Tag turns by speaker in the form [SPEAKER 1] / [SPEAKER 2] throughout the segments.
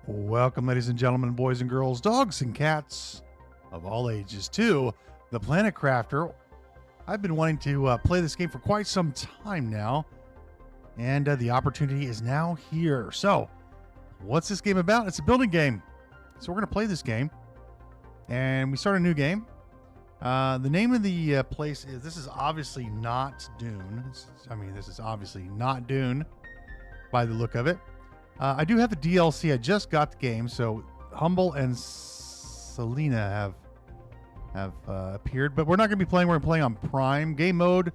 [SPEAKER 1] Welcome, ladies and gentlemen, boys and girls, dogs and cats of all ages, to the Planet Crafter. I've been wanting to play this game for quite some time now, and the opportunity is now here. So, what's this game about? It's a building game. So, we're going to play this game, and we start a new game. The name of the place is, this is obviously not Dune. This is obviously not Dune by the look of it. I do have the DLC. I just got the game, so Humble and Selena have appeared, but we're not going to be playing. We're going to be playing on Prime. Game mode,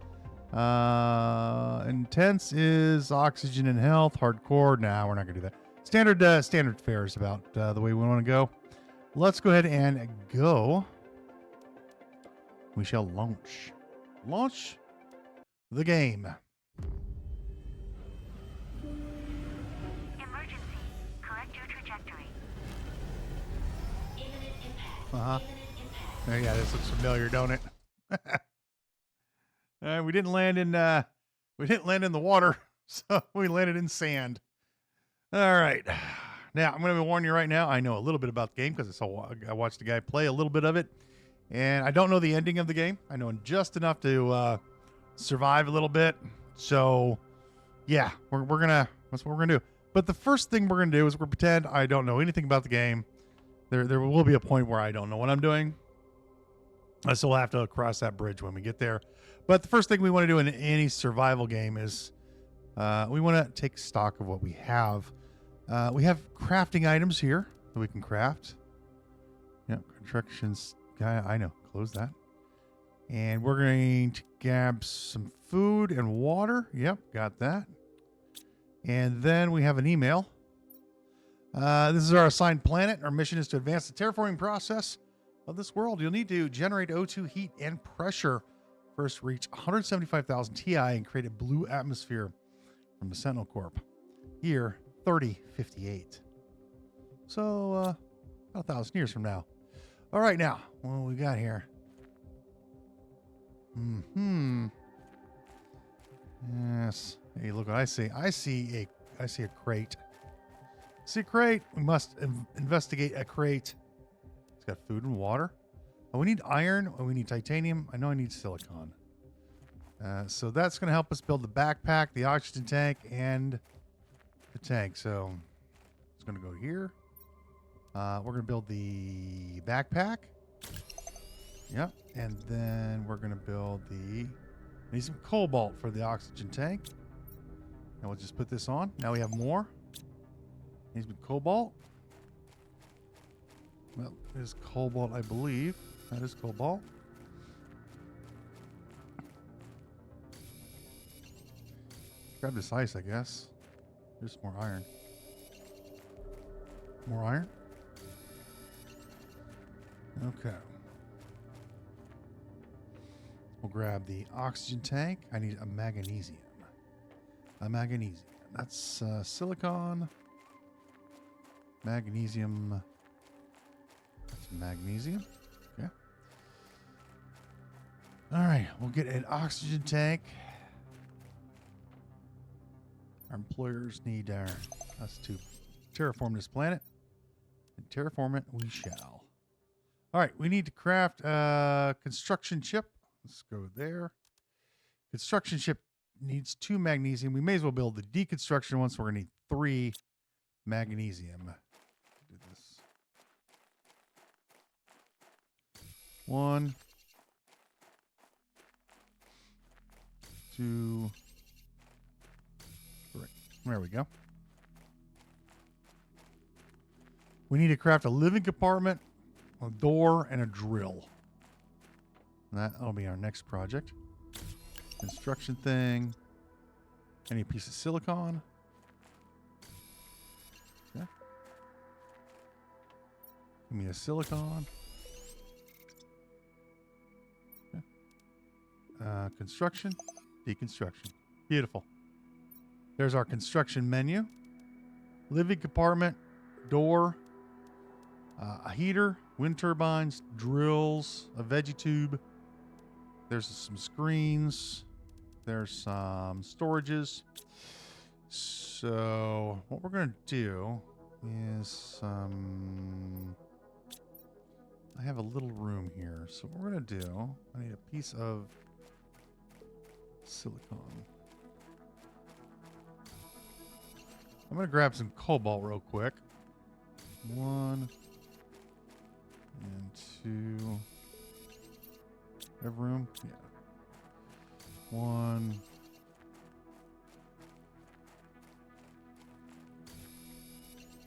[SPEAKER 1] intense is oxygen and health. Hardcore, nah, we're not going to do that. Standard fare is about the way we want to go. Let's go ahead and go. We shall launch the game. Yeah, this looks familiar, don't it? We didn't land in the water, so we landed in sand. All right. Now, I'm going to warn you right now. I know a little bit about the game because I watched the guy play a little bit of it, and I don't know the ending of the game. I know just enough to survive a little bit. So, yeah, that's what we're gonna do. But the first thing we're gonna do is we're gonna pretend I don't know anything about the game. There will be a point where I don't know what I'm doing. So we'll have to cross that bridge when we get there. But the first thing we want to do in any survival game is we want to take stock of what we have. We have crafting items here that we can craft. Yep, constructions. I know. Close that. And we're going to grab some food and water. Yep, got that. And then we have an email. This is our assigned planet. Our mission is to advance the terraforming process of this world. You'll need to generate O2 heat and pressure. First reach 175,000 Ti and create a blue atmosphere from the Sentinel Corp. Year 3058. So, about 1,000 years from now. All right, now, what do we got here? Yes. Hey, look what I see. I see a crate. See a crate. We must investigate a crate. It's got food and water. Oh, we need iron. Oh, we need titanium. I know I need silicon. So that's going to help us build the backpack, the oxygen tank, and the tank. So it's going to go here. We're going to build the backpack. Yep. And then we're going to build we need some cobalt for the oxygen tank. And we'll just put this on. Now we have more. Needs some cobalt. Well, there's cobalt, I believe. That is cobalt. Grab this ice, I guess. There's more iron. More iron? Okay. We'll grab the oxygen tank. I need a magnesium. That's silicon. Magnesium. That's magnesium. Okay. All right. We'll get an oxygen tank. Our employers need us to terraform this planet. And terraform it we shall. All right. We need to craft a construction chip. Let's go there. Construction chip needs 2 magnesium. We may as well build the deconstruction one, so we're going to need 3 magnesium. Do this. 1, 2, 3. There we go. We need to craft a living compartment, a door, and a drill. That'll be our next project. Construction thing. Any piece of silicon. Okay. Give me a silicon. Okay. Construction. Deconstruction. Beautiful. There's our construction menu. Living compartment. Door. A heater. Wind turbines. Drills. A veggie tube. There's some screens. There's some storages. So what we're going to do is I have a little room here. So what we're going to do, I need a piece of silicon. I'm going to grab some cobalt real quick. 1 and 2. Have room? Yeah. 1.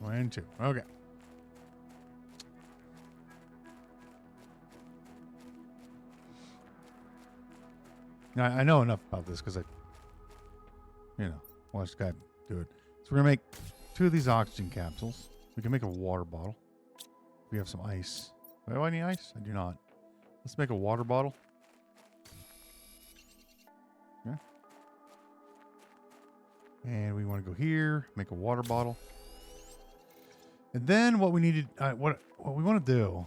[SPEAKER 1] And 2. Okay. Now, I know enough about this because I, watched the guy do it. So we're going to make 2 of these oxygen capsules. We can make a water bottle. We have some ice. Do I need ice? I do not. Let's make a water bottle. Okay. And we want to go here, make a water bottle. And then what we needed, what we want to do.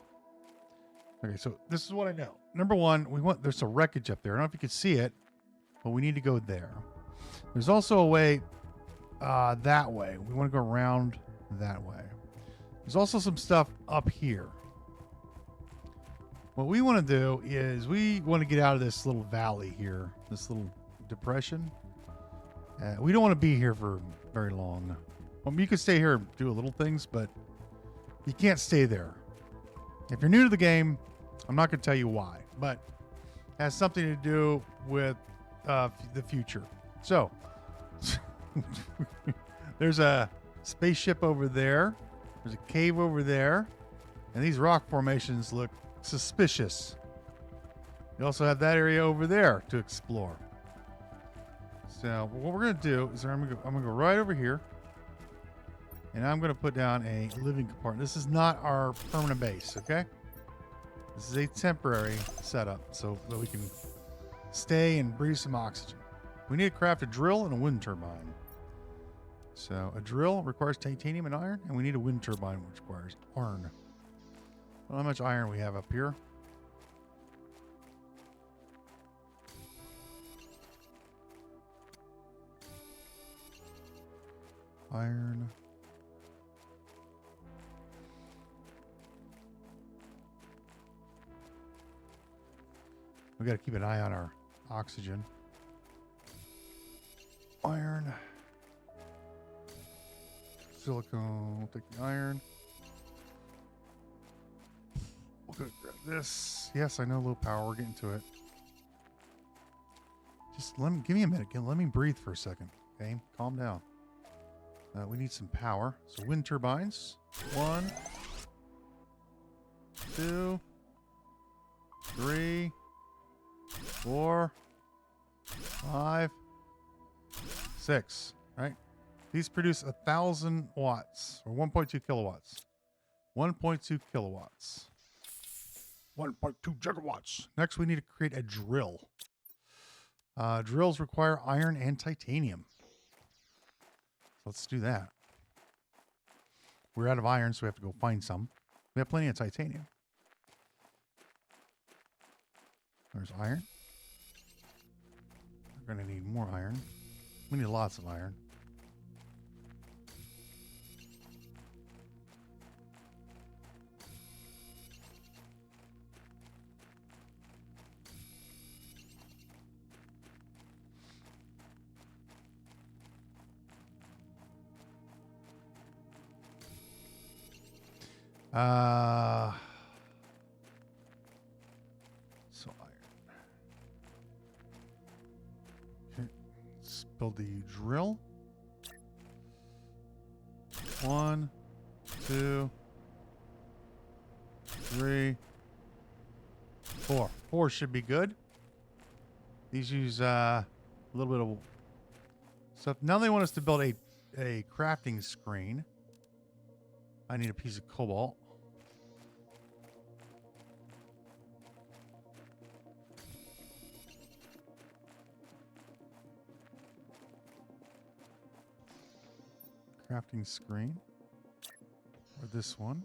[SPEAKER 1] Okay, so this is what I know. Number 1, there's a wreckage up there. I don't know if you can see it, but we need to go there. There's also a way that way. We want to go around that way. There's also some stuff up here. What we want to do is we want to get out of this little valley here, this little depression. We don't want to be here for very long. You could stay here and do little things, but you can't stay there. If you're new to the game, I'm not going to tell you why, but it has something to do with the future. So, there's a spaceship over there. There's a cave over there. And these rock formations look suspicious. You also have that area over there to explore. So, what we're going to do is I'm going to go right over here. And I'm going to put down a living compartment. This is not our permanent base, okay? This is a temporary setup so that we can stay and breathe some oxygen. We need to craft a drill and a wind turbine. So a drill requires titanium and iron, and we need a wind turbine which requires iron. I don't know how much iron we have up here. Iron. We got to keep an eye on our oxygen. Iron. Silicone. We'll take the iron. We'll go grab this. Yes, I know low power. We're getting to it. Just give me a minute. Let me breathe for a second. Okay, calm down. We need some power. So wind turbines. 1, 2, 3, 4, 5, 6. Right? These produce 1,000 watts or 1.2 kilowatts. 1.2 kilowatts. 1.2 gigawatts. Next, we need to create a drill. Drills require iron and titanium. Let's do that. We're out of iron, so we have to go find some. We have plenty of titanium. There's iron. We're going to need more iron. We need lots of iron. So iron. Okay, let's build the drill. 1, 2, 3, 4. 4 should be good. These use a little bit of stuff. Now they want us to build a crafting screen. I need a piece of cobalt. Crafting screen. Or this one.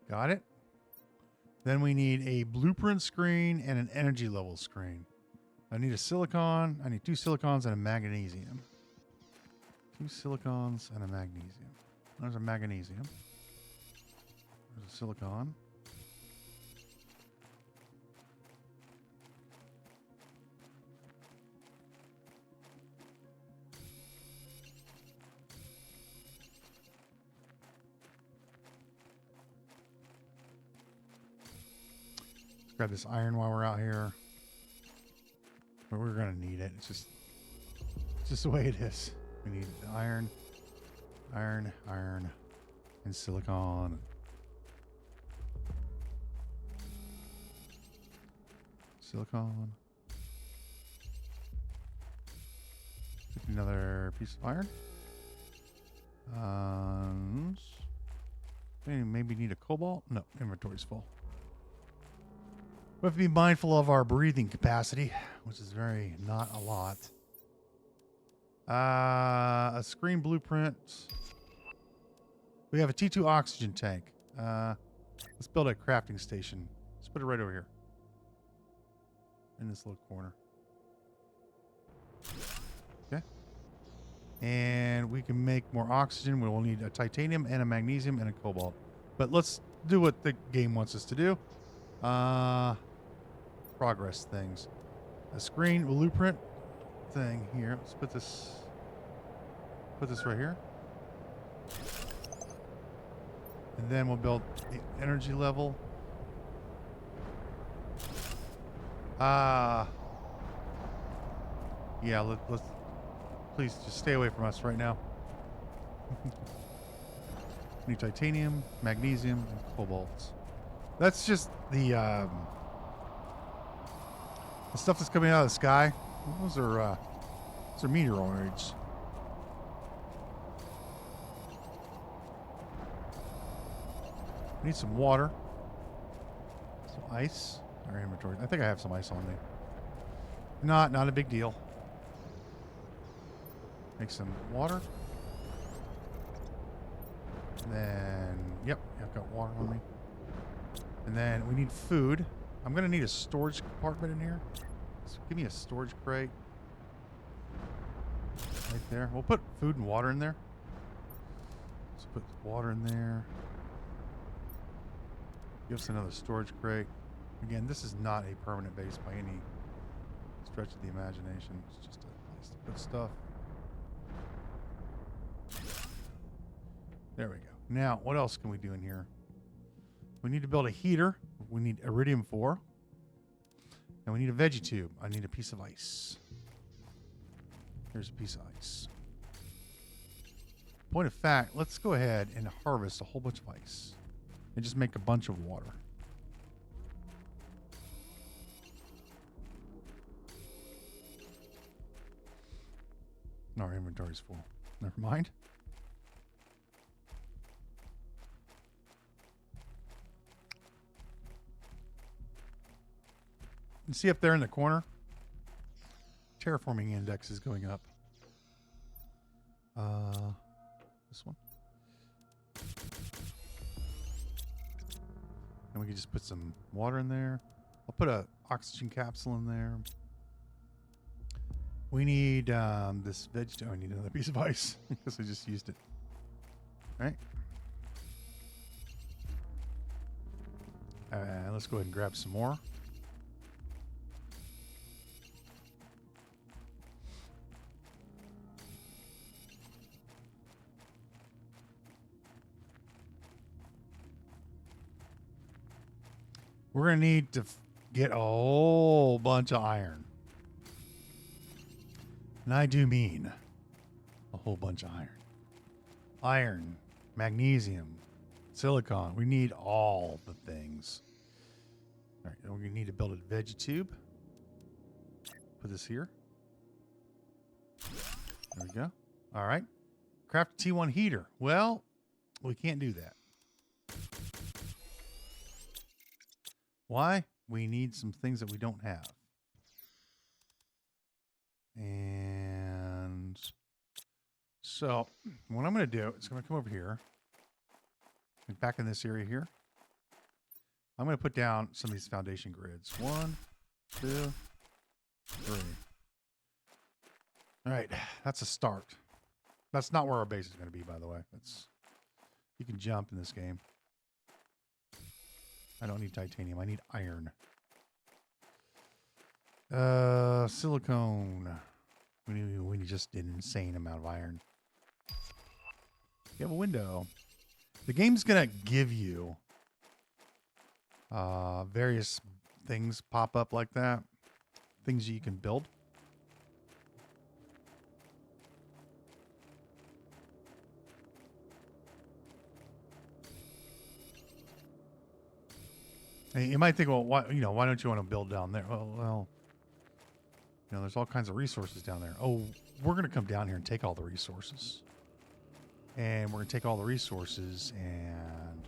[SPEAKER 1] Got it. Then we need a blueprint screen and an energy level screen. I need a silicon. I need 2 silicons and a magnesium. 2 silicons and a magnesium. There's a magnesium. There's a silicon. Let's grab this iron while we're out here. But we're gonna need it. It's just the way it is. We need iron, and silicon. Silicon. Another piece of iron. Maybe need a cobalt. No, inventory's full. We have to be mindful of our breathing capacity, which is very not a lot. A screen blueprint. We have a T2 oxygen tank. Let's build a crafting station. Let's put it right over here. In this little corner. Okay. And we can make more oxygen. We will need a titanium and a magnesium and a cobalt. But let's do what the game wants us to do. Progress things. A screen blueprint thing here. Let's put this right here. And then we'll build the energy level. Yeah, let's please just stay away from us right now. Need titanium, magnesium, and cobalt. That's just the stuff that's coming out of the sky. Those are meteoroids. Need some water. Some ice. Our inventory. I think I have some ice on me. Not a big deal. Make some water. And then, yep, I've got water on me. And then we need food. I'm going to need a storage compartment in here. So give me a storage crate. Right there. We'll put food and water in there. Let's put water in there. Give us another storage crate. Again, this is not a permanent base by any stretch of the imagination. It's just a place to put stuff. There we go. Now, what else can we do in here? We need to build a heater. We need iridium 4. And we need a veggie tube. I need a piece of ice. Here's a piece of ice. Point of fact, let's go ahead and harvest a whole bunch of ice. And just make a bunch of water. No, our inventory's full. Never mind. You see up there in the corner? Terraforming index is going up. This one. And we can just put some water in there. I'll put a oxygen capsule in there. We need this vegetable. I need another piece of ice because I just used it. All right. Let's go ahead and grab some more. We're going to need to get a whole bunch of iron. And I do mean a whole bunch of iron. Iron, magnesium, silicon. We need all the things. All right, and we're going to need to build a veggie tube. Put this here. There we go. All right. Craft a T1 heater. Well, we can't do that. Why? We need some things that we don't have. And so what I'm going to do is I'm going to come over here and back in this area here. I'm going to put down some of these foundation grids. 1, 2, 3. All right. That's a start. That's not where our base is going to be, by the way. You can jump in this game. I don't need titanium. I need iron. Silicone. We need just an insane amount of iron. You have a window. The game's going to give you various things pop up like that. Things you can build. Hey, you might think, well, why don't you want to build down there? Well, there's all kinds of resources down there. Oh, we're going to come down here and take all the resources. And we're going to take all the resources and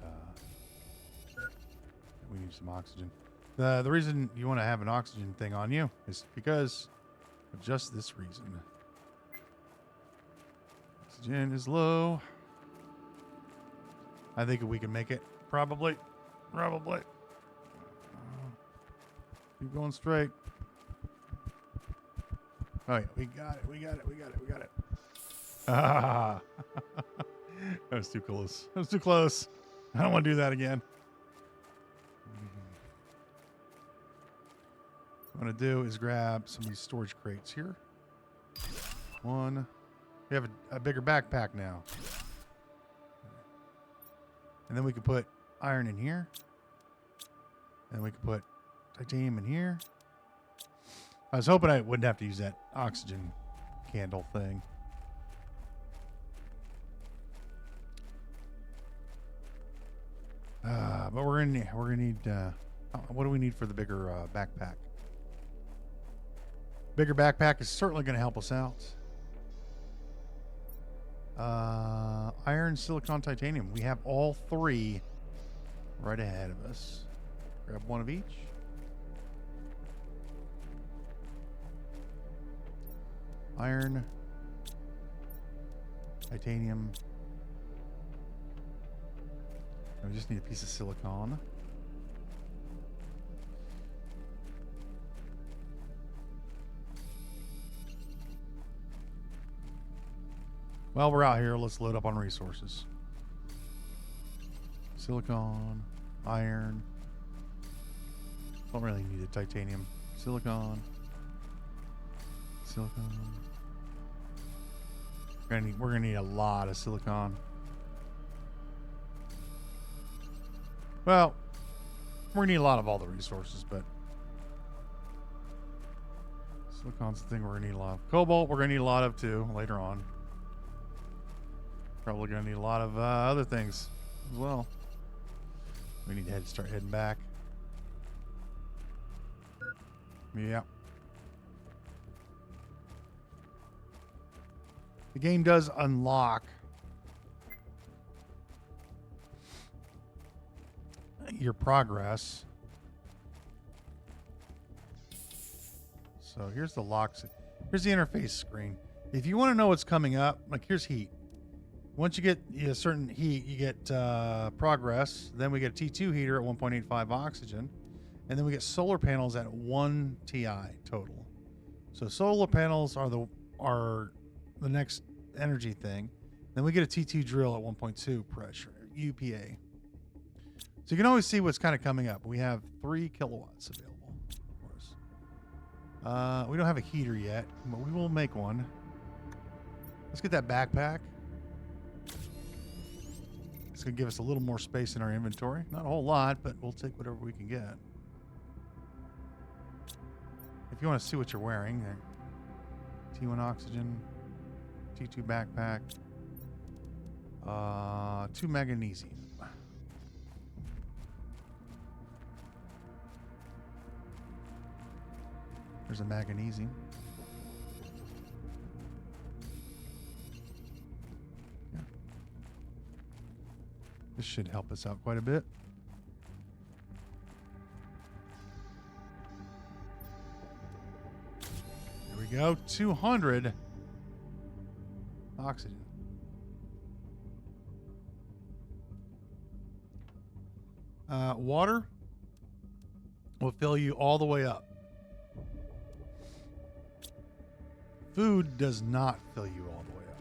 [SPEAKER 1] we need some oxygen. The reason you want to have an oxygen thing on you is because of just this reason. Oxygen is low. I think we can make it. Probably. Keep going straight. Oh, yeah, we got it. Ah, that was too close. I don't want to do that again. What I'm going to do is grab some of these storage crates here. One. We have a bigger backpack now. And then we can put iron in here. And we can put titanium in here. I was hoping I wouldn't have to use that oxygen candle thing. But we're gonna need. What do we need for the bigger backpack? Bigger backpack is certainly going to help us out. Iron, silicon, titanium. We have all three right ahead of us. Grab one of each. Iron, titanium. And we just need a piece of silicon. While we're out here, let's load up on resources. Silicon, iron. Don't really need a titanium. Silicon. We're gonna need a lot of silicon. Well, we're gonna need a lot of all the resources, but silicon's the thing we're gonna need a lot of. Cobalt, we're gonna need a lot of too later on. Probably gonna need a lot of other things as well. We need to start heading back. Yeah. The game does unlock your progress. So here's the locks. Here's the interface screen. If you want to know what's coming up, like here's heat. Once you get a certain heat, you get progress. Then we get a T2 heater at 1.85 oxygen. And then we get solar panels at 1 TI total. So solar panels are the next energy thing. Then we get a T2 drill at 1.2 pressure, UPA. So you can always see what's kind of coming up. We have 3 kilowatts available, of course. We don't have a heater yet, but we will make one. Let's get that backpack. It's going to give us a little more space in our inventory. Not a whole lot, but we'll take whatever we can get. If you want to see what you're wearing, there. T1 oxygen, T2 backpack, 2 magnesium. There's a magnesium. Yeah. This should help us out quite a bit. There we go. 200 oxygen. Water will fill you all the way up. Food does not fill you all the way up.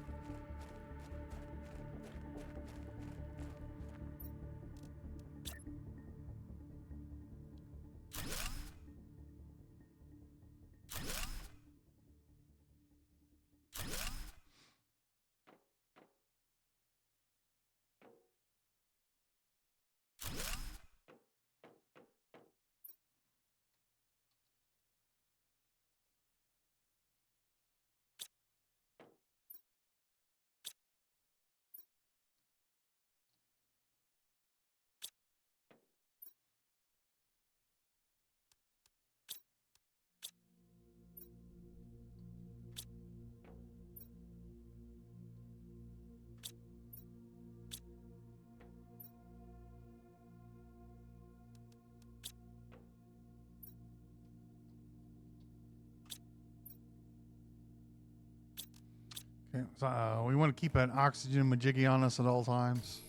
[SPEAKER 1] Okay, so we want to keep an oxygen majiggy on us at all times.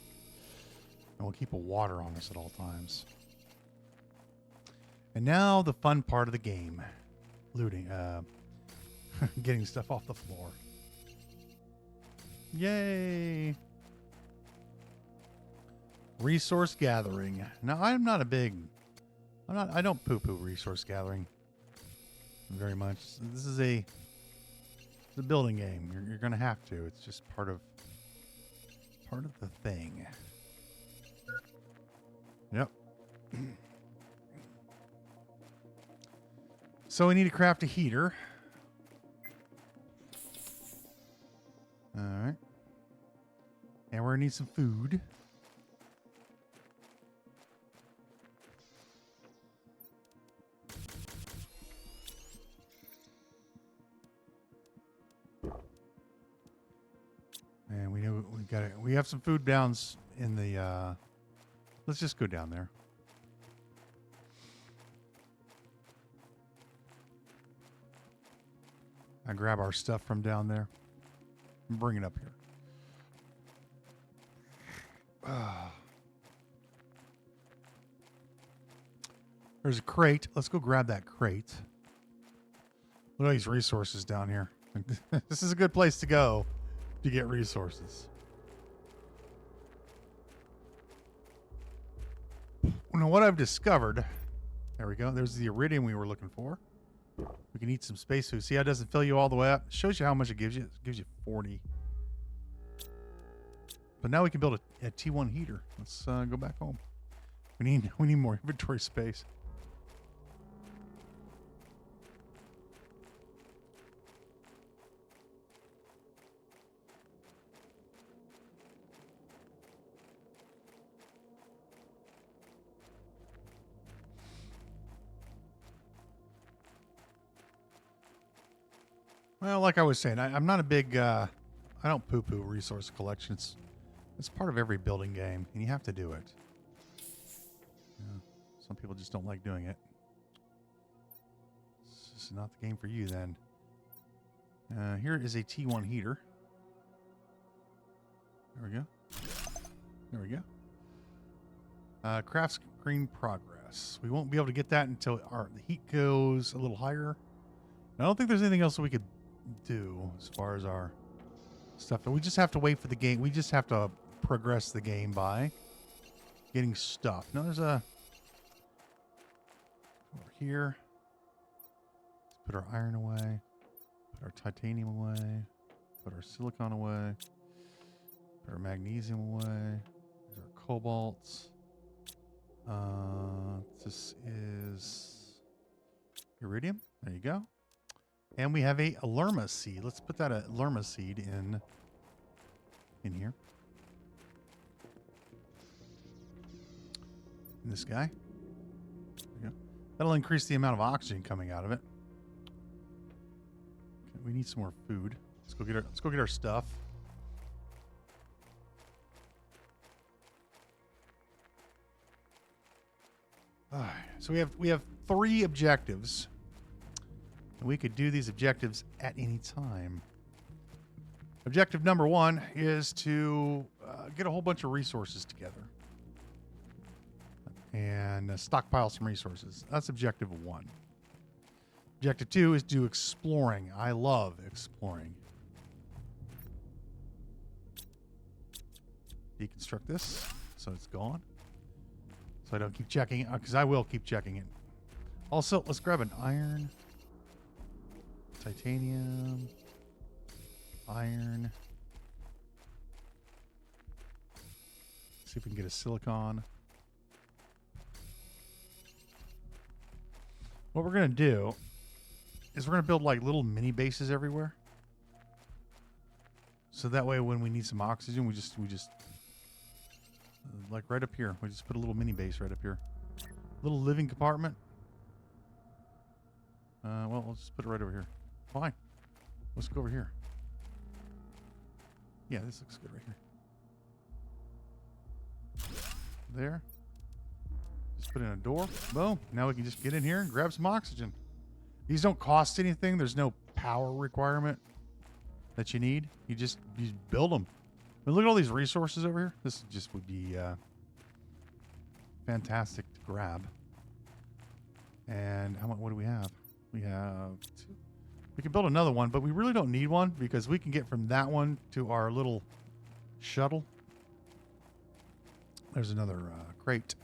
[SPEAKER 1] And we'll keep a water on us at all times. And now the fun part of the game. Looting. Getting stuff off the floor. Yay! Resource gathering. Now, I'm not a big... I don't poo-poo resource gathering very much. This is a building game. You're going to have to. It's just part of the thing. Yep. So we need to craft a heater. All right. And we're going to need some food. And we have some food downs in the let's just go down there. I grab our stuff from down there and bring it up here. There's a crate. Let's go grab that crate. Look at these resources down here. This is a good place to go to get resources. Now, what I've discovered, there we go. There's the iridium we were looking for. We can eat some space food. See how it doesn't fill you all the way up? It shows you how much it gives you. It gives you 40. But now we can build a T1 heater. Let's go back home. We need more inventory space. Well, like I was saying, I'm not a big, I don't poo-poo resource collections. It's part of every building game, and you have to do it. Yeah, some people just don't like doing it. It's just not the game for you, then. Here is a T1 heater. There we go. There we go. Craft screen progress. We won't be able to get that until the heat goes a little higher. I don't think there's anything else that we could do as far as our stuff. But we just have to wait for the game. We just have to progress the game by getting stuff. Now there's a over here. Let's put our iron away. Put our titanium away. Put our silicon away. Put our magnesium away. There's our cobalts. This is iridium. There you go. And we have a lerma seed. Let's put that lerma seed in here. And this guy. There we go. That'll increase the amount of oxygen coming out of it. Okay, we need some more food. Let's go get our stuff. All right. So we have 3 objectives. And we could do these objectives at any time. Objective number 1 is to get a whole bunch of resources together. And stockpile some resources. That's objective 1. Objective 2 is do exploring. I love exploring. Deconstruct this so it's gone. So I don't keep checking it, because I will keep checking it. Also, let's grab an iron. Titanium, iron. See if we can get a silicon. What we're gonna do is we're gonna build like little mini bases everywhere. So that way, when we need some oxygen, we just like right up here. We just put a little mini base right up here. Little living compartment. Well, let's just put it right over here. Fine. Let's go over here. Yeah, this looks good right here. There. Just put in a door. Boom. Now we can just get in here and grab some oxygen. These don't cost anything. There's no power requirement. that you need. You build them. I mean, look at all these resources over here. This just would be fantastic to grab. And how much? What do we have? We have two. We can build another one, but we really don't need one because we can get from that one to our little shuttle. There's another crate.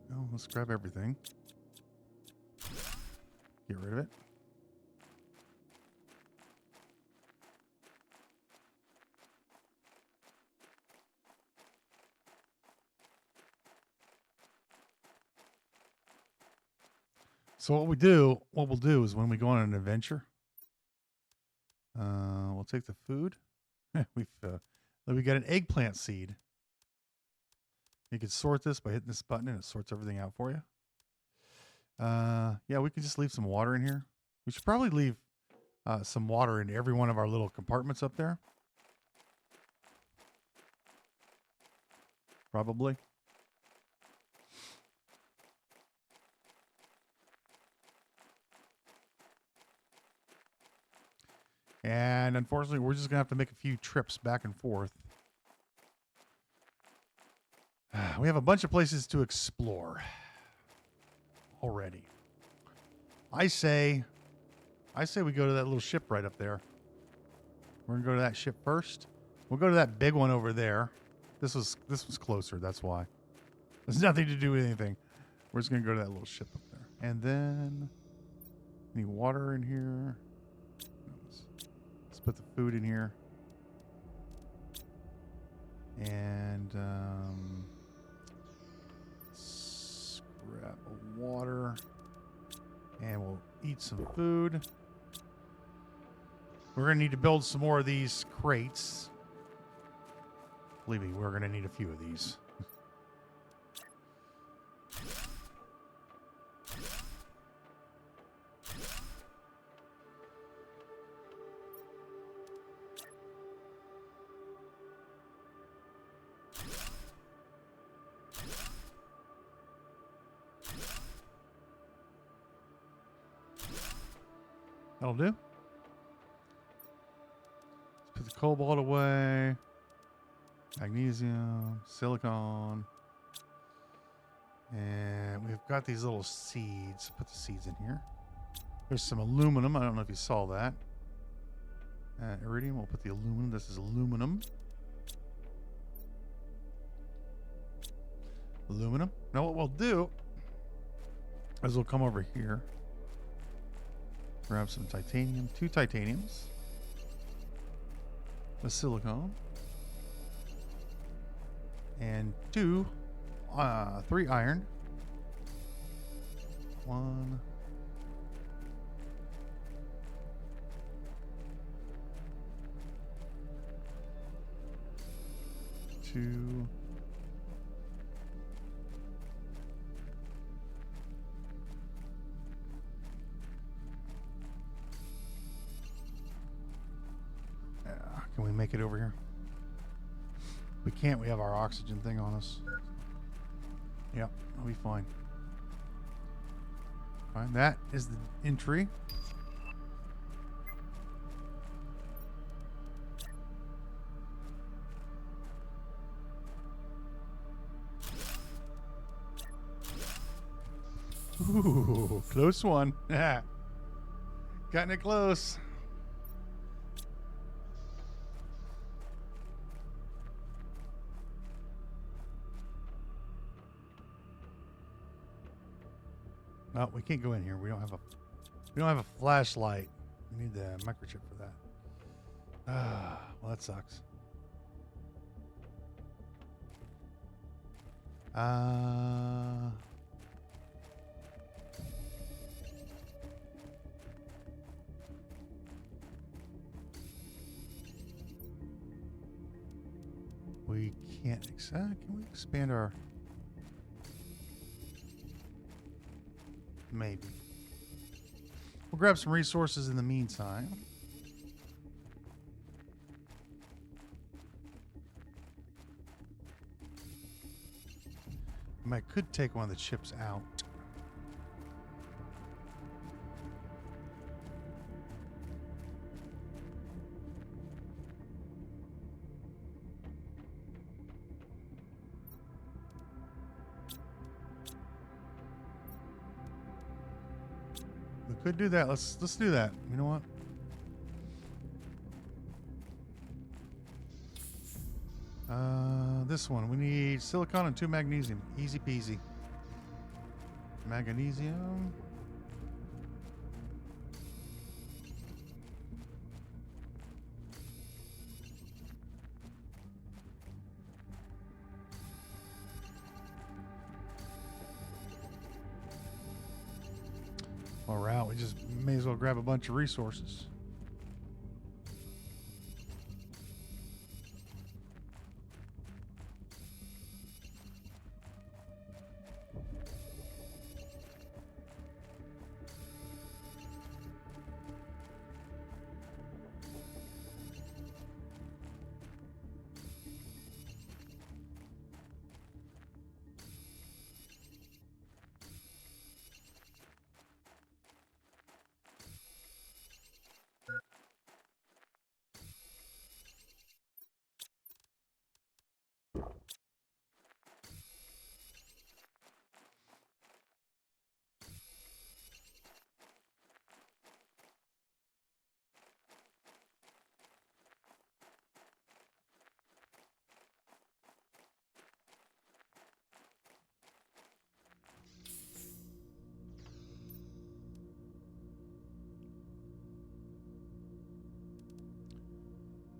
[SPEAKER 1] Well, let's grab everything. Get rid of it. So what we'll do is when we go on an adventure, we'll take the food. we got an eggplant seed. You can sort this by hitting this button and it sorts everything out for you. Yeah, we can just leave some water in here. We should probably leave some water in every one of our little compartments up there. Probably. And unfortunately, we're just going to have to make a few trips back and forth. We have a bunch of places to explore already. I say we go to that little ship right up there. We're going to go to that ship first. We'll go to that big one over there. This was closer, that's why. There's nothing to do with anything. We're just going to go to that little ship up there. And then any water in here? Let's put the food in here. And let's grab a water. And we'll eat some food. We're going to need to build some more of these crates. Believe me, we're going to need a few of these. That'll do. Let's put the cobalt away. Magnesium, silicon. And we've got these little seeds. Put the seeds in here. There's some aluminum. I don't know if you saw that. Iridium. We'll put the aluminum. This is aluminum. Aluminum. Now what we'll do is we'll come over here. Grab some titanium, 2 titaniums, a silicone, and 3 iron. 1, 2. Can we make it over here? We can't. We have our oxygen thing on us. Yep, I'll be fine. Fine. That is the entry. Ooh, close one. Gotten it close. Oh, we can't go in here. We don't have a flashlight. We need the microchip for that. Well, that sucks. We can't. Can we expand our? Maybe. We'll grab some resources in the meantime. I could take one of the chips out. Could do that. Let's do that. You know what? This one. We need silicon and 2 magnesium. Easy peasy. Magnesium. While we're out, we just may as well grab a bunch of resources.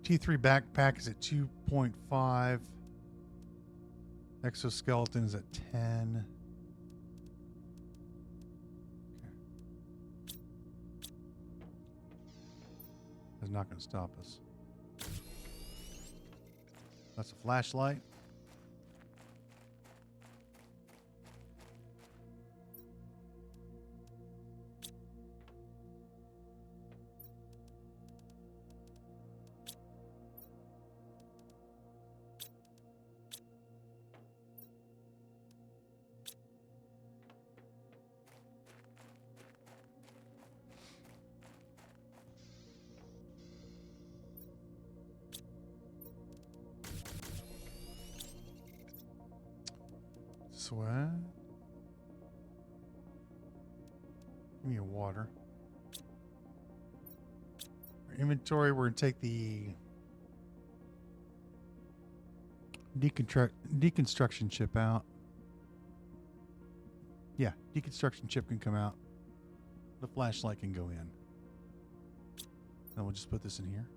[SPEAKER 1] T3 backpack is at 2.5. Exoskeleton is at 10. Okay. That's not going to stop us. That's a flashlight. Sweat. Give me a water. Our inventory, we're going to take the deconstruction chip out. Yeah, deconstruction chip can come out. The flashlight can go in. Then we'll just put this in here.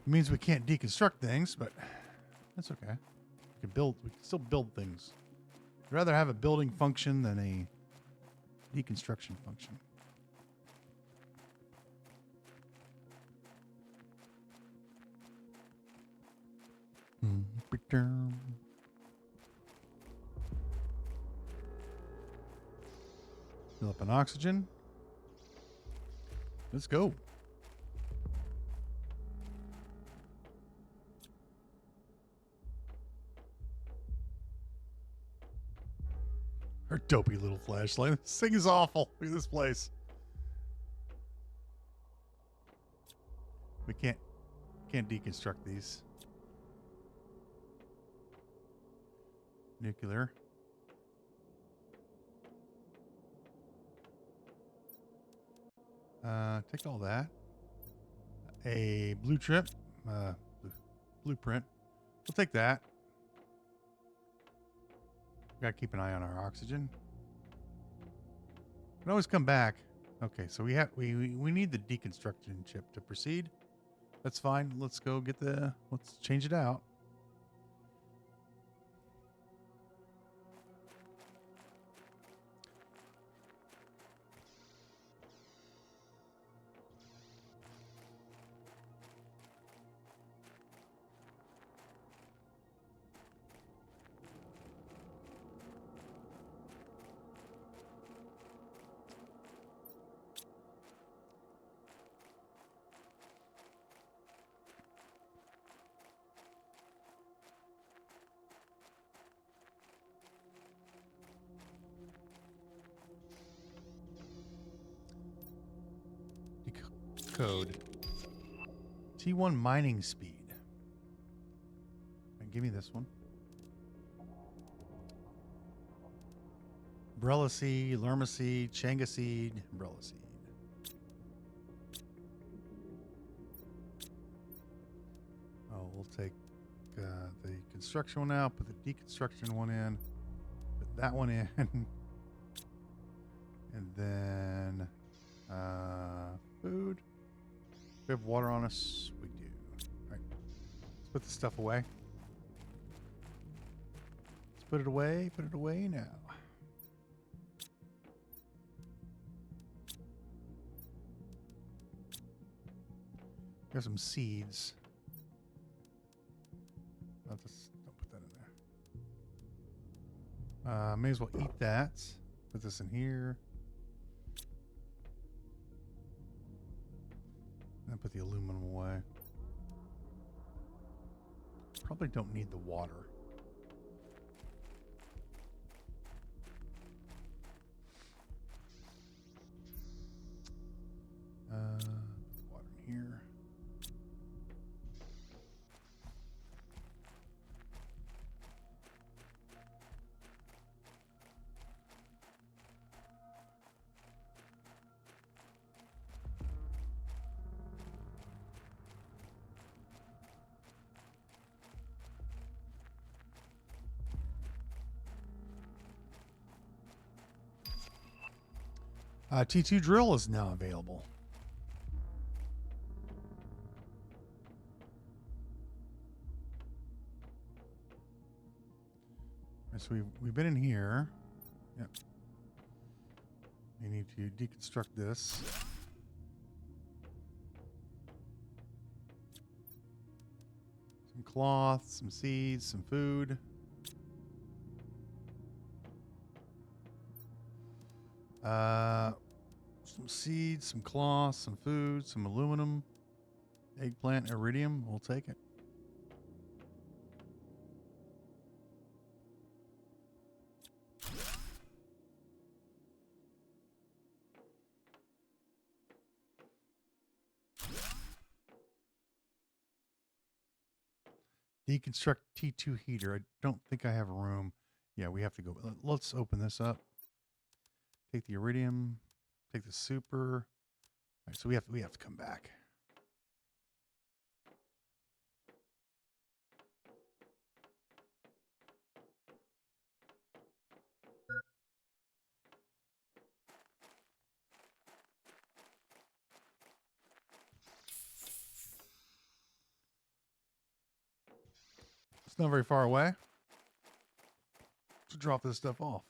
[SPEAKER 1] It means we can't deconstruct things, but that's okay. We can still build things. I'd rather have a building function than a deconstruction function. Fill up on oxygen. Let's go. Our dopey little flashlight. This thing is awful. Look at this place. We can't deconstruct these. Nuclear. Take all that. A blueprint. Blueprint. We'll take that. Gotta keep an eye on our oxygen. Can always come back. Okay, so we need the deconstruction chip to proceed. That's fine. Let's go get let's change it out. Code T1 mining speed. And give me this one. Umbrella seed, lerma seed, changa seed, umbrella seed. Oh, we'll take the construction one out, put the deconstruction one in, put that one in, and then food. We have water on us. We do. All right. Let's put the stuff away. Let's put it away. Put it away now. Here's some seeds. Don't put that in there. May as well eat that. Put this in here. And put the aluminum away. Probably don't need the water. Put the water in here. T2 drill is now available. So we've been in here. Yep. You need to deconstruct this. Some cloth, some seeds, some food. Some seeds, some cloth, some food, some aluminum, eggplant, iridium. We'll take it. Deconstruct T2 heater. I don't think I have room. Yeah, we have to go. Let's open this up. Take the iridium. Take the super. All right, so we have to come back. It's not very far away. Let's drop this stuff off.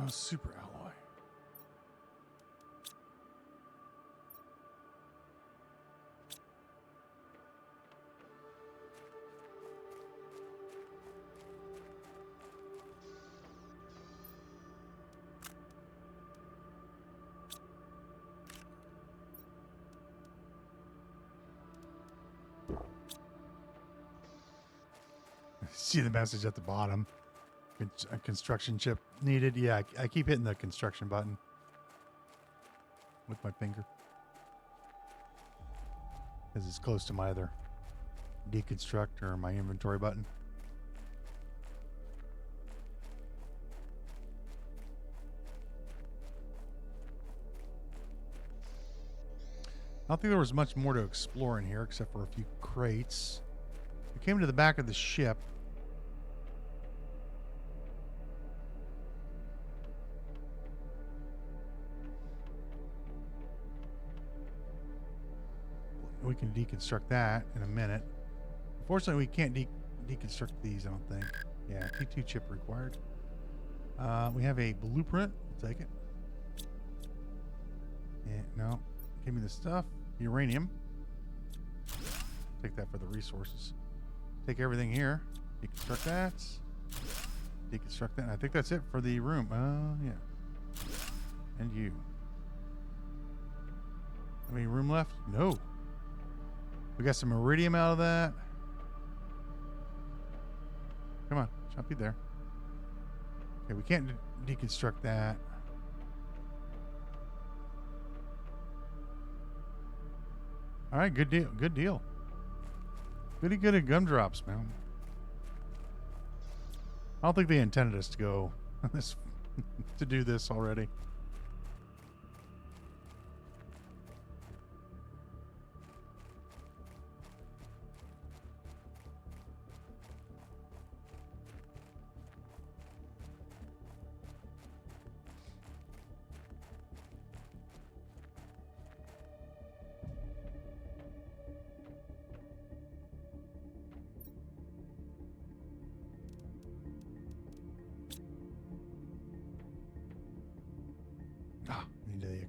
[SPEAKER 1] Super alloy. See the message at the bottom. A construction chip needed. Yeah, I keep hitting the construction button with my finger because it's close to my other deconstruct or my inventory button. I don't think there was much more to explore in here except for a few crates. We came to the back of the ship. We can deconstruct that in a minute. Fortunately, we can't deconstruct these, I don't think. Yeah, T2 chip required. We have a blueprint. We'll take it. Yeah, no. Give me the stuff. Uranium. Take that for the resources. Take everything here. Deconstruct that. Deconstruct that. I think that's it for the room. Yeah. And you. Any room left? No. We got some iridium out of that. Come on, Choppy there. Okay, we can't deconstruct that. All right, good deal. Good deal. Pretty good at gumdrops, man. I don't think they intended us to go this to do this already.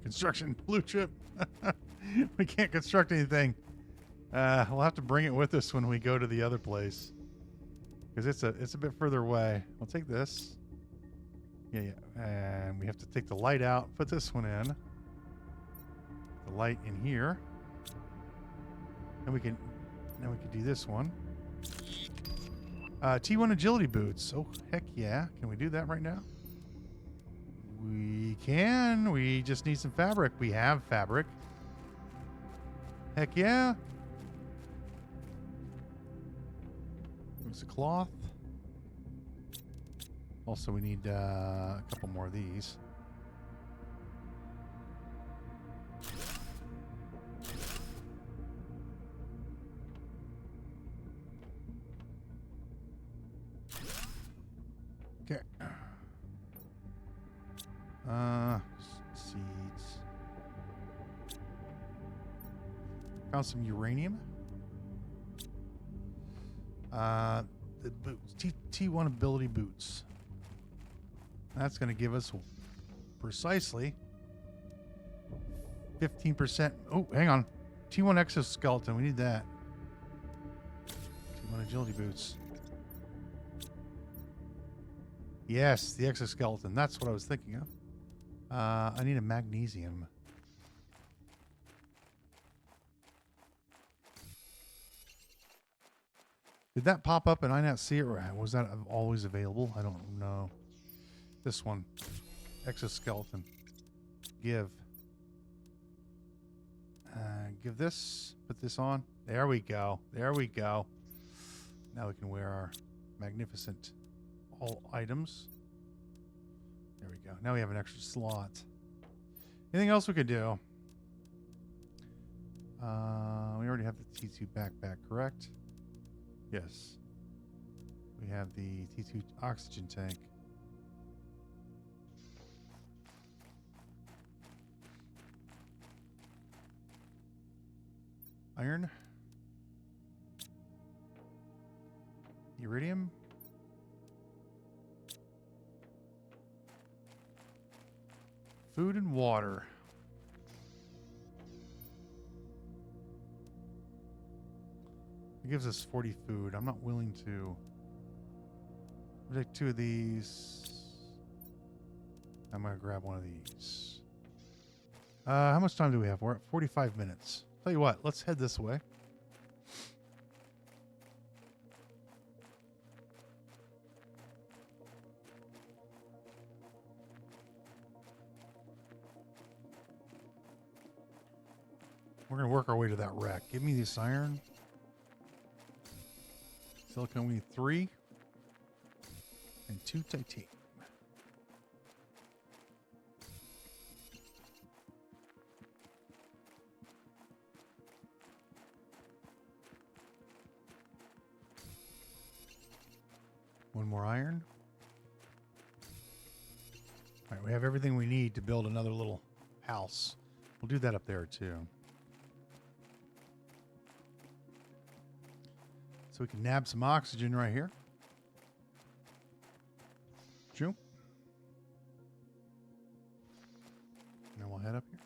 [SPEAKER 1] Construction blue chip. We can't construct anything. We'll have to bring it with us when we go to the other place because it's a bit further away. I'll take this. Yeah, and we have to take the light out. Put this one in. The light in here. And we can do this one. T1 agility boots. Oh heck yeah! Can we do that right now? We can. We just need some fabric. We have fabric. Heck yeah. There's a cloth. Also, we need a couple more of these. Okay. Seeds. Found some uranium. The boots. T1 ability boots. That's going to give us precisely 15%. Oh, hang on. T1 exoskeleton. We need that. T1 agility boots. Yes, the exoskeleton. That's what I was thinking of. I need a magnesium. Did that pop up and I not see it? Or was that always available? I don't know. This one. Exoskeleton. Give. Give this. Put this on. There we go. There we go. Now we can wear our magnificent all items. There we go. Now we have an extra slot. Anything else we could do? We already have the T2 backpack, correct? Yes. We have the T2 oxygen tank. Iron. Iridium. Food and water. It gives us 40 food. I'm not willing to take 2 of these. I'm going to grab one of these. How much time do we have? We're at 45 minutes. Tell you what, let's head this way. We're going to work our way to that wreck. Give me this iron. Silicon, we need 3. And 2 titanium. One more iron. All right, we have everything we need to build another little house. We'll do that up there too. So we can nab some oxygen right here. Jump. And then we'll head up here.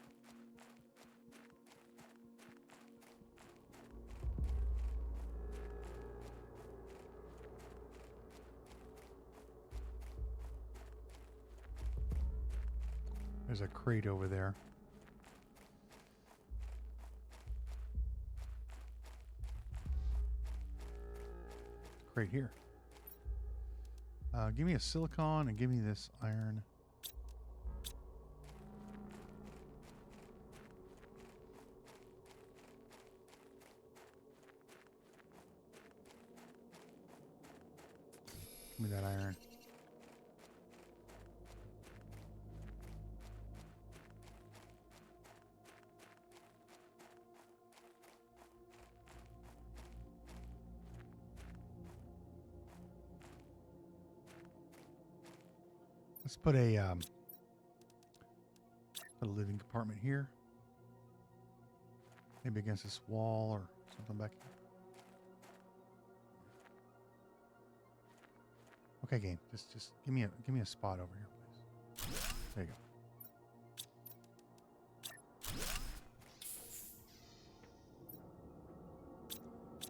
[SPEAKER 1] There's a crate over there. Crate here. Give me a silicon and give me this iron. Give me that iron. Let's put a living compartment here. Maybe against this wall or something back here. Okay, game. Just give me a spot over here, please. There you go.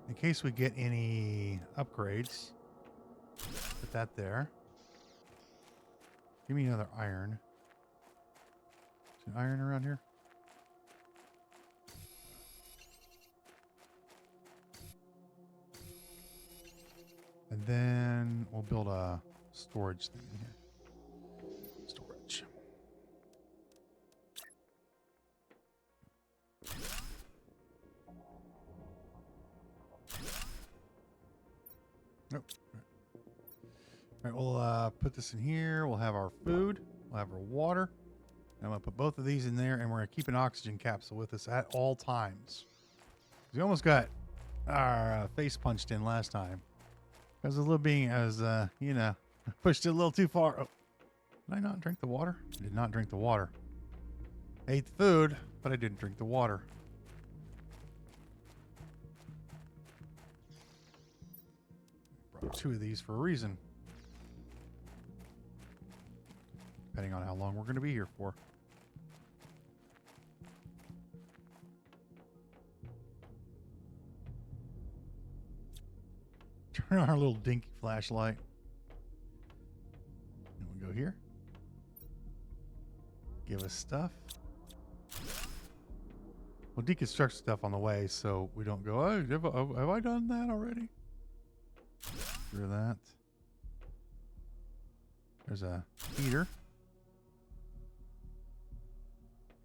[SPEAKER 1] In case we get any upgrades, put that there. Give me another iron. Is there iron around here? And then we'll build a storage thing in here. Storage. Nope. All right, we'll put this in here. We'll have our food. We'll have our water. And I'm going to put both of these in there, and we're going to keep an oxygen capsule with us at all times. We almost got our face punched in last time. Because a little being, you know, pushed it a little too far. Oh, did I not drink the water? I did not drink the water. I ate the food, but I didn't drink the water. Brought 2 of these for a reason. Depending on how long we're going to be here for. Turn on our little dinky flashlight. And we go here. Give us stuff. We'll deconstruct stuff on the way so we don't go, oh, have I done that already? Through that. There's a heater.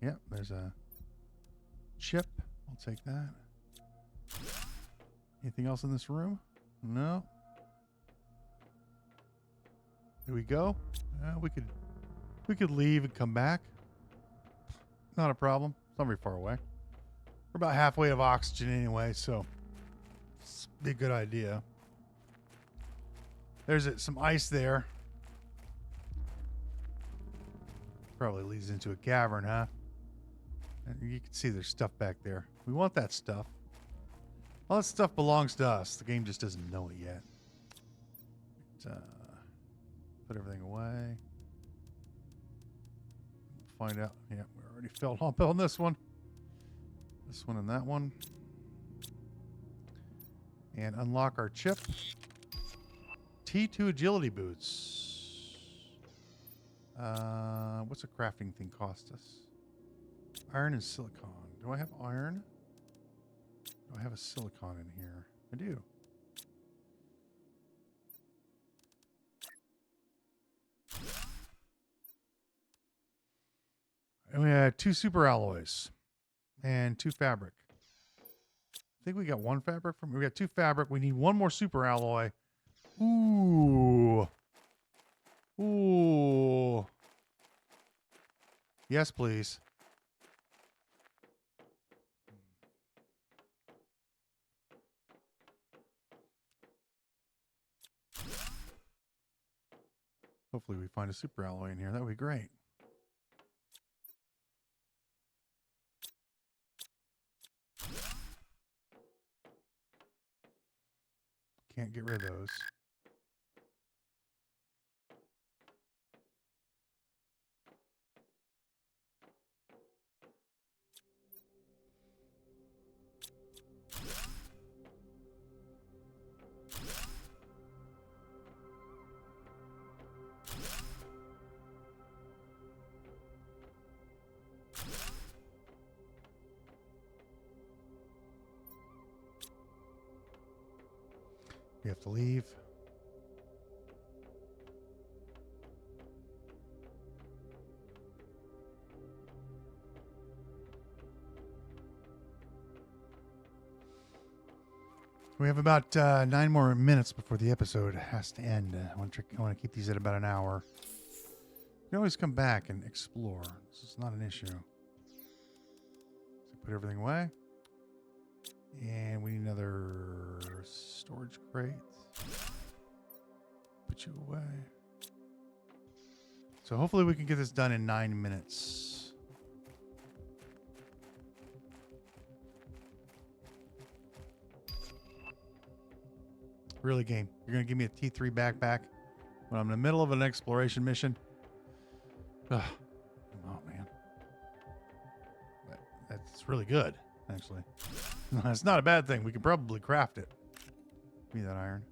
[SPEAKER 1] Yep, there's a chip. I'll take that. Anything else in this room? No. Here we go. We could leave and come back. Not a problem. It's not very far away. We're about halfway of oxygen anyway, so it's be a good idea. There's some ice there. Probably leads into a cavern, huh? And you can see there's stuff back there. We want that stuff. All that stuff belongs to us. The game just doesn't know it yet. Put everything away. Find out. Yeah, we already fell off on this one. This one and that one. And unlock our chip. T2 agility boots. What's a crafting thing cost us? Iron and silicon. Do I have iron? Do I have a silicon in here? I do. And we had 2 super alloys and 2 fabric. I think we got 1 fabric from. We got 2 fabric. We need 1 more super alloy. Ooh. Ooh. Yes, please. Hopefully we find a super alloy in here. That would be great. can't get rid of those. We have to leave. We have about 9 more minutes before the episode has to end. I want to keep these at about an hour. You can always come back and explore. This is not an issue. So put everything away. And we need another storage crate. Put you away. So hopefully we can get this done in 9 minutes. Really, game. You're going to give me a T3 backpack when I'm in the middle of an exploration mission? Ugh. Oh, man. That's really good, actually. It's not a bad thing. We could probably craft it. Give me that iron.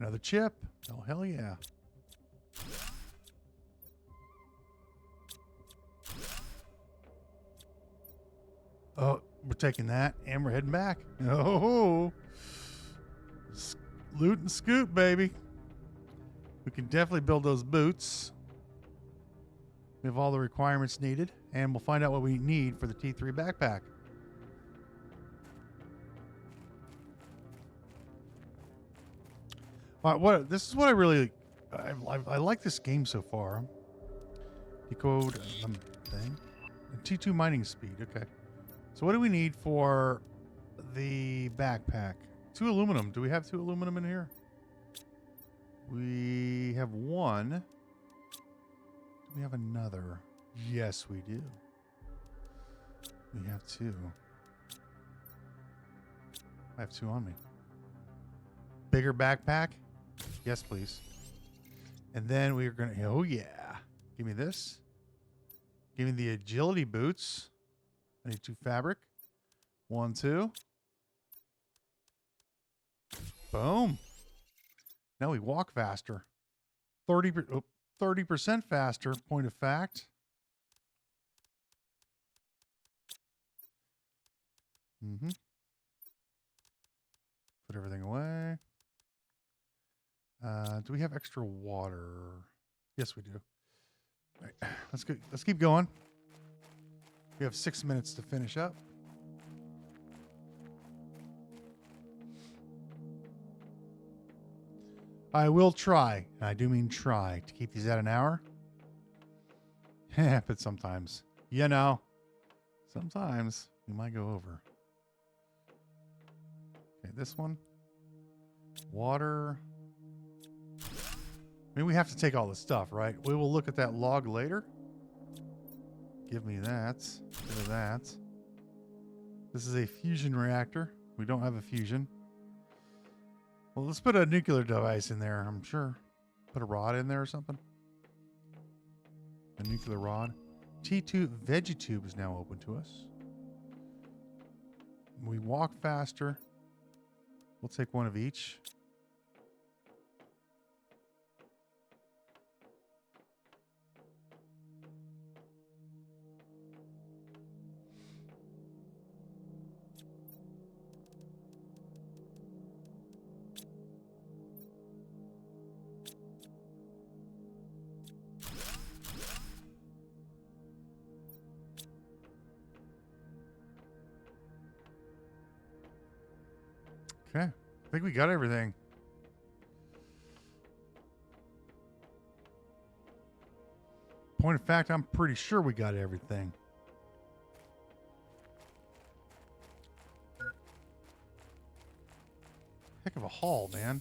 [SPEAKER 1] Another chip. Oh, hell yeah. Oh, we're taking that and we're heading back. Oh, loot and scoot, baby. We can definitely build those boots. We have all the requirements needed, and we'll find out what we need for the T3 backpack. This is what I really I like this game so far. Decode thing. T2 mining speed. Okay. So what do we need for the backpack? 2 aluminum. Do we have 2 aluminum in here? We have 1. Do we have another? Yes, we do. We have 2. I have 2 on me. Bigger backpack? Yes, please. And then we're going to... Oh, yeah. Give me this. Give me the agility boots. I need 2 fabric. 1, 2. Boom. Now we walk faster. 30% faster, point of fact. Mm-hmm. Put everything away. Do we have extra water? Yes, we do. All right. Let's keep going. We have 6 minutes to finish up. I will try, and I do mean try, to keep these at an hour. But sometimes, sometimes we might go over. Okay, this one. Water. I mean, we have to take all this stuff, right? We will look at that log later. Give me that. Give me that. This is a fusion reactor. We don't have a fusion. Well, let's put a nuclear device in there, I'm sure. Put a rod in there or something. A nuclear rod. T2 VeggieTube is now open to us. We walk faster. We'll take 1 of each. Okay. I think we got everything. Point of fact, I'm pretty sure we got everything. Heck of a haul, man.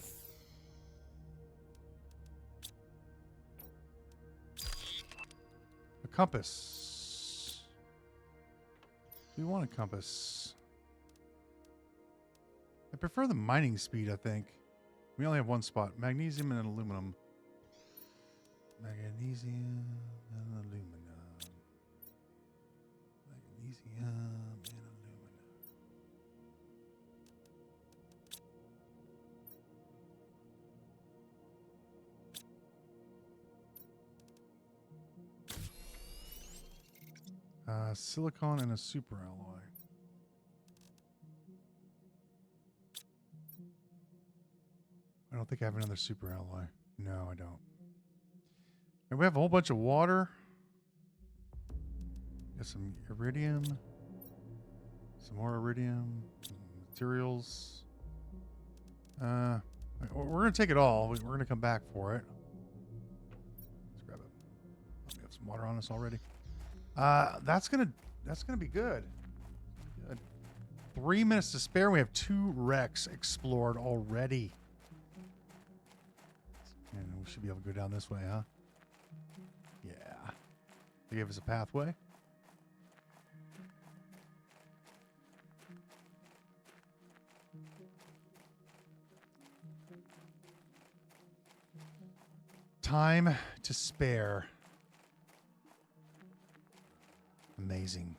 [SPEAKER 1] A compass. Do we want a compass? I prefer the mining speed, I think. We only have one spot. Magnesium and aluminum. Magnesium and aluminum. Magnesium and aluminum. Silicon and a super alloy. I don't think I have another super alloy. No, I don't. And we have a whole bunch of water. Got some iridium. Some more iridium. Materials. We're going to take it all. We're going to come back for it. Let's grab it. We have some water on us already. That's gonna be good. Good. 3 minutes to spare. We have 2 wrecks explored already. And we should be able to go down this way, huh? Yeah. They gave us a pathway. Time to spare. Amazing.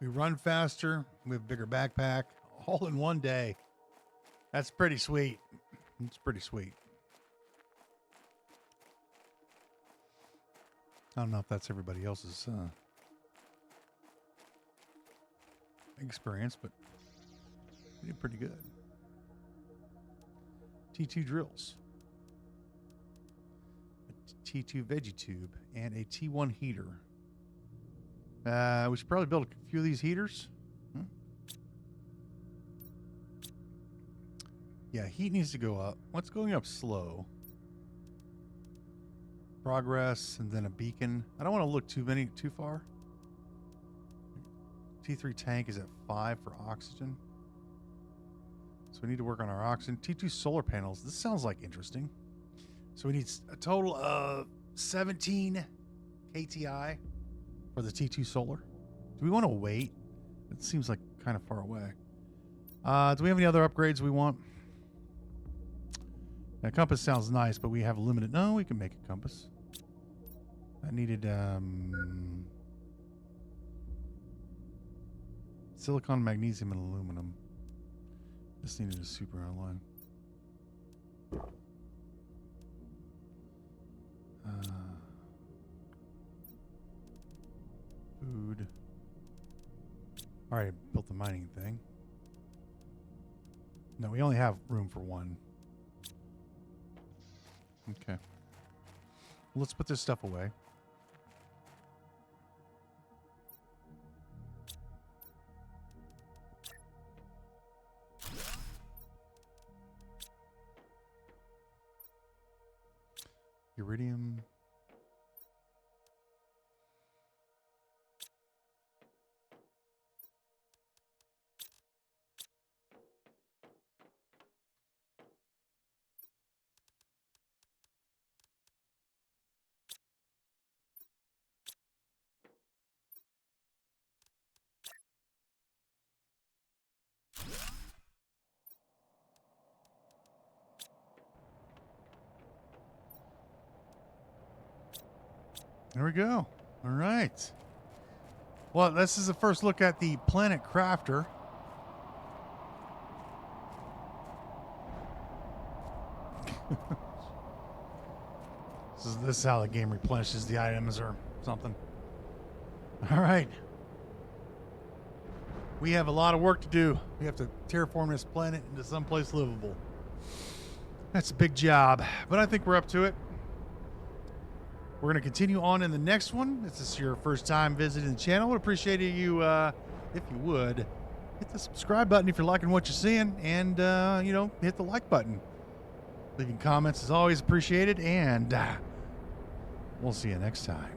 [SPEAKER 1] We run faster. We have a bigger backpack. All in one day. That's pretty sweet. It's pretty sweet. I don't know if that's everybody else's experience, but we did pretty good. T2 drills, a T2 veggie tube, and a T1 heater. We should probably build a few of these heaters. Yeah, heat needs to go up. What's going up slow? Progress, and then a beacon. I don't want to look too far. T3 tank is at 5 for oxygen. So we need to work on our oxygen. T2 solar panels. This sounds like interesting. So we need a total of 17 KTI for the T2 solar. Do we want to wait? It seems like kind of far away. Do we have any other upgrades we want? A compass sounds nice, but we have limited. No, we can make a compass. I needed silicon, magnesium, and aluminum. This needed a super alloy. Food. All right, built the mining thing. No, we only have room for one. Okay. Let's put this stuff away. Iridium. There we go. All right. Well, this is the first look at the Planet Crafter. This is how the game replenishes the items or something. All right. We have a lot of work to do. We have to terraform this planet into someplace livable. That's a big job, but I think we're up to it. We're going to continue on in the next one. If this is your first time visiting the channel, I would appreciate you, if you would, hit the subscribe button if you're liking what you're seeing, and, hit the like button. Leaving comments is always appreciated, and we'll see you next time.